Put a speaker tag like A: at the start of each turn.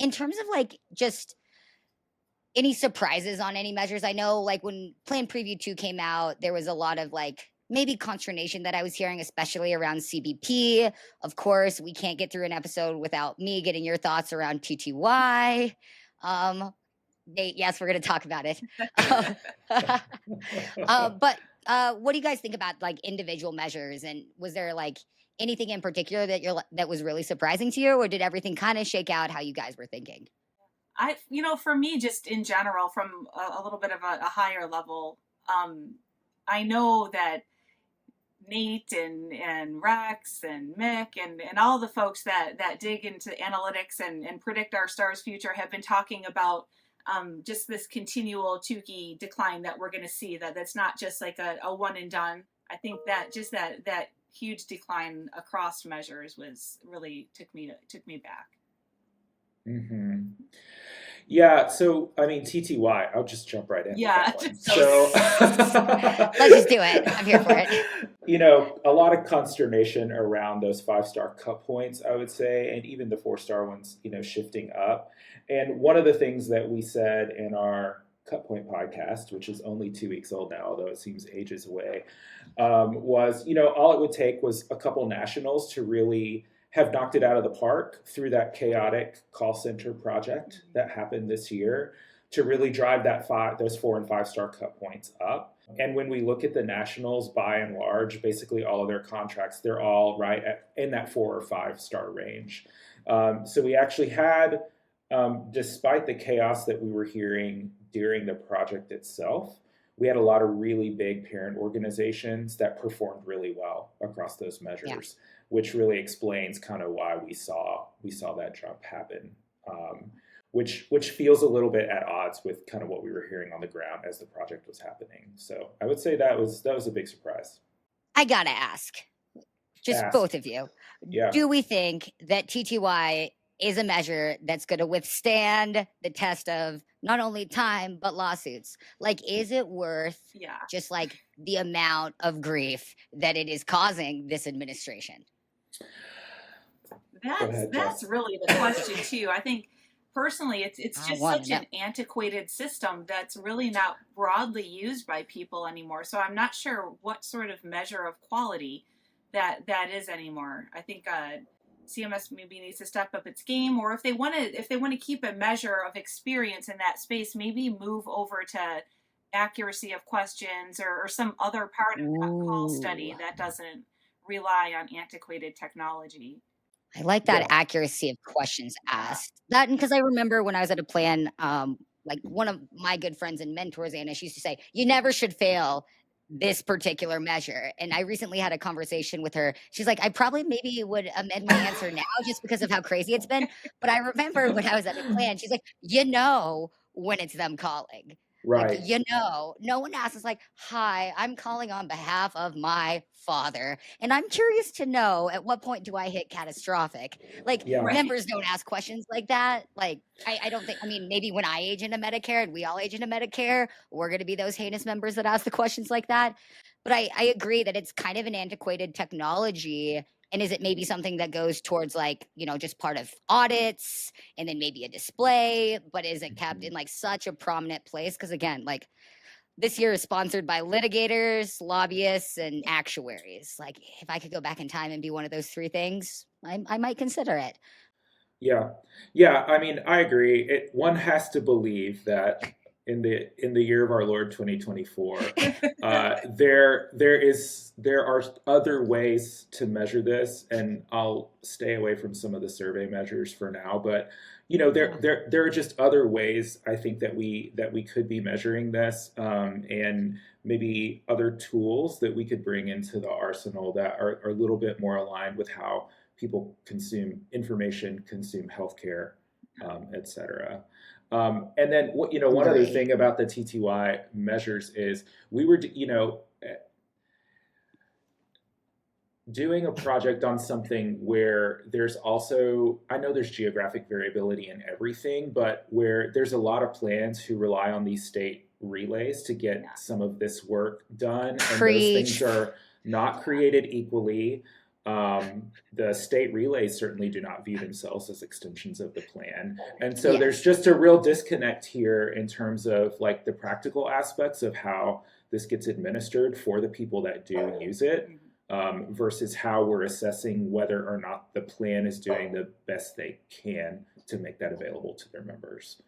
A: in terms of like just any surprises on any measures? I know like when Plan Preview 2 came out, there was a lot of like maybe consternation that I was hearing, especially around CBP. Of course, we can't get through an episode without me getting your thoughts around TTY. Um, Nate, yes, we're going to talk about it. But what do you guys think about like individual measures? And was there like anything in particular that was really surprising to you, or did everything kind of shake out how you guys were thinking?
B: For me, just in general, from a little bit of a higher level, I know that Nate and Rex and Mick and all the folks that dig into analytics and predict our star's future have been talking about just this continual Tukey decline that we're going to see. That's not just like a one and done. I think that just that huge decline across measures was really took me back.
C: Mm-hmm. Yeah, so I mean TTY, I'll just jump right in.
B: Yeah.
C: So
A: let's just do it. I'm here for it.
C: A lot of consternation around those 5-star cut points, I would say, and even the 4-star ones, shifting up. And one of the things that we said in our Cut Point podcast, which is only 2 weeks old now, although it seems ages away, was, all it would take was a couple nationals to really have knocked it out of the park through that chaotic call center project that happened this year to really drive those 4 and 5-star cut points up. And when we look at the nationals, by and large, basically all of their contracts, they're all right in that 4 or 5-star range. So we actually had, despite the chaos that we were hearing during the project itself, we had a lot of really big parent organizations that performed really well across those measures, which really explains kind of why we saw that jump happen, which feels a little bit at odds with kind of what we were hearing on the ground as the project was happening. So I would say that was a big surprise.
A: I gotta ask, both of you, do we think that TTY is a measure that's going to withstand the test of not only time, but lawsuits? Like, is it worth just like the amount of grief that it is causing this administration?
B: That's really the question too. I think personally, it's just such an antiquated system that's really not broadly used by people anymore. So I'm not sure what sort of measure of quality that is anymore. I think CMS maybe needs to step up its game, or if they want to keep a measure of experience in that space, maybe move over to accuracy of questions or some other part of that call study that doesn't rely on antiquated technology.
A: I like that accuracy of questions asked. That, because I remember when I was at a plan, like one of my good friends and mentors, Anna, she used to say, you never should fail this particular measure. And I recently had a conversation with her. She's like, I probably maybe would amend my answer now just because of how crazy it's been. But I remember when I was at a plan, she's like, when it's them calling.
C: Right.
A: Like, no one asks. It's like, hi, I'm calling on behalf of my father. And I'm curious to know, at what point do I hit catastrophic? Like, members don't ask questions like that. Like, I don't think, maybe when I age into Medicare and we all age into Medicare, we're going to be those heinous members that ask the questions like that. But I agree that it's kind of an antiquated technology. And is it maybe something that goes towards like, just part of audits and then maybe a display, but is it kept in like such a prominent place? Because again, like this year is sponsored by litigators, lobbyists, and actuaries. Like if I could go back in time and be one of those 3 things, I might consider it.
C: Yeah. I agree. One has to believe that in the year of our Lord 2024, there are other ways to measure this, and I'll stay away from some of the survey measures for now. But there are just other ways I think that we could be measuring this, and maybe other tools that we could bring into the arsenal that are a little bit more aligned with how people consume information, consume healthcare, et cetera. And then, one other thing about the TTY measures is we were, doing a project on something where there's also, I know there's geographic variability in everything, but where there's a lot of plans who rely on these state relays to get some of this work done. And those things are not created equally. The state relays certainly do not view themselves as extensions of the plan. And so there's just a real disconnect here in terms of like the practical aspects of how this gets administered for the people that do use it, versus how we're assessing whether or not the plan is doing the best they can to make that available to their members.